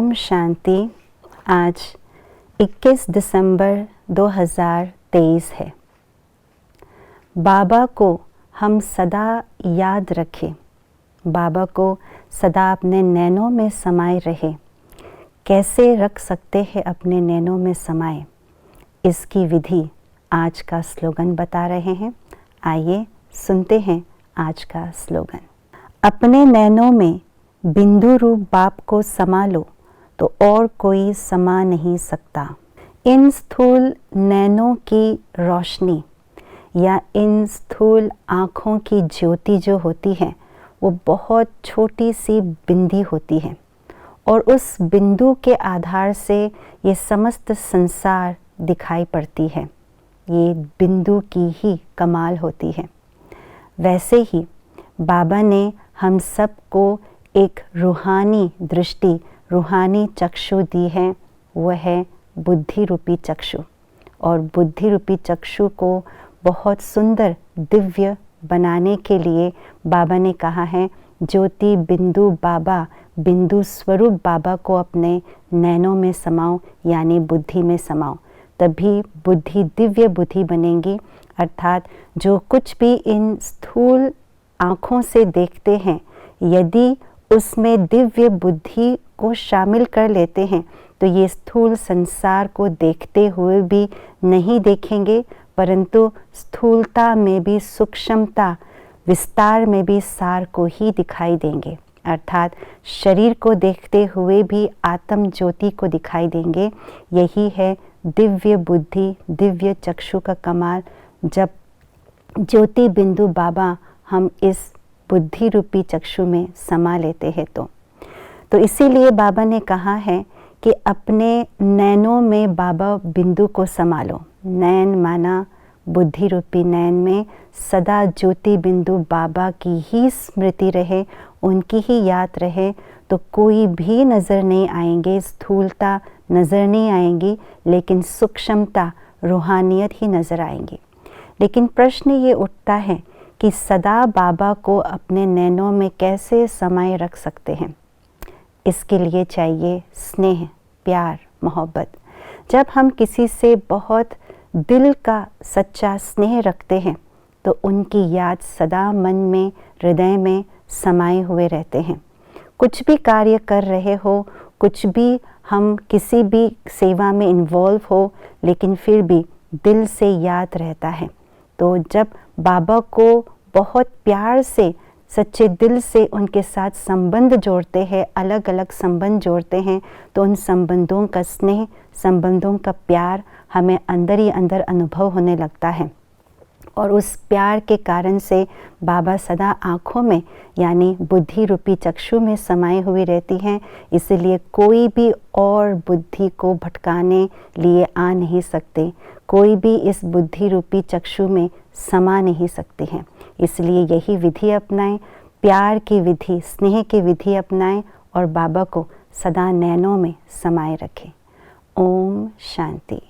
ओम शांति। आज 21 दिसंबर 2023 है। बाबा को हम सदा याद रखें, बाबा को सदा अपने नैनों में समाये रहे। कैसे रख सकते हैं अपने नैनों में समाये, इसकी विधि आज का स्लोगन बता रहे हैं। आइए सुनते हैं आज का स्लोगन। अपने नैनों में बिंदु रूप बाप को समा लो तो और कोई समा नहीं सकता। इन स्थूल नैनों की रोशनी या इन स्थूल आँखों की ज्योति जो होती है वो बहुत छोटी सी बिंदी होती है और उस बिंदु के आधार से ये समस्त संसार दिखाई पड़ती है। ये बिंदु की ही कमाल होती है। वैसे ही बाबा ने हम सबको एक रूहानी दृष्टि, रूहानी चक्षु दी है। वह है बुद्धि रूपी चक्षु, और बुद्धि रूपी चक्षु को बहुत सुंदर दिव्य बनाने के लिए बाबा ने कहा है, ज्योति बिंदु बाबा, बिंदु स्वरूप बाबा को अपने नैनों में समाओ, यानी बुद्धि में समाओ। तभी बुद्धि दिव्य बुद्धि बनेगी। अर्थात जो कुछ भी इन स्थूल आँखों से देखते हैं, यदि उसमें दिव्य बुद्धि को शामिल कर लेते हैं तो ये स्थूल संसार को देखते हुए भी नहीं देखेंगे, परंतु स्थूलता में भी सूक्ष्मता, विस्तार में भी सार को ही दिखाई देंगे। अर्थात शरीर को देखते हुए भी आत्म ज्योति को दिखाई देंगे। यही है दिव्य बुद्धि, दिव्य चक्षु का कमाल। जब ज्योति बिंदु बाबा हम इस बुद्धि रूपी चक्षु में समा लेते हैं तो इसीलिए बाबा ने कहा है कि अपने नैनों में बाबा बिंदु को समा लो। नैन माना बुद्धि रूपी नैन में सदा ज्योति बिंदु बाबा की ही स्मृति रहे, उनकी ही याद रहे, तो कोई भी नज़र नहीं आएंगे, स्थूलता नज़र नहीं आएंगी, लेकिन सूक्ष्मता, रूहानियत ही नज़र आएंगी। लेकिन प्रश्न ये उठता है कि सदा बाबा को अपने नैनों में कैसे समाये रख सकते हैं। इसके लिए चाहिए स्नेह, प्यार, मोहब्बत। जब हम किसी से बहुत दिल का सच्चा स्नेह रखते हैं तो उनकी याद सदा मन में, हृदय में समाये हुए रहते हैं। कुछ भी कार्य कर रहे हो, कुछ भी हम किसी भी सेवा में इन्वॉल्व हो, लेकिन फिर भी दिल से याद रहता है। तो जब बाबा को बहुत प्यार से, सच्चे दिल से उनके साथ संबंध जोड़ते हैं, अलग अलग संबंध जोड़ते हैं, तो उन संबंधों का स्नेह, संबंधों का प्यार हमें अंदर ही अंदर अनुभव होने लगता है। और उस प्यार के कारण से बाबा सदा आँखों में, यानी बुद्धि रूपी चक्षु में समाये हुए रहती हैं। इसलिए कोई भी और बुद्धि को भटकाने लिए आ नहीं सकते, कोई भी इस बुद्धि रूपी चक्षु में समा नहीं सकते हैं। इसलिए यही विधि अपनाएं, प्यार की विधि, स्नेह की विधि अपनाएं और बाबा को सदा नैनों में समाये रखें। ओम शांति।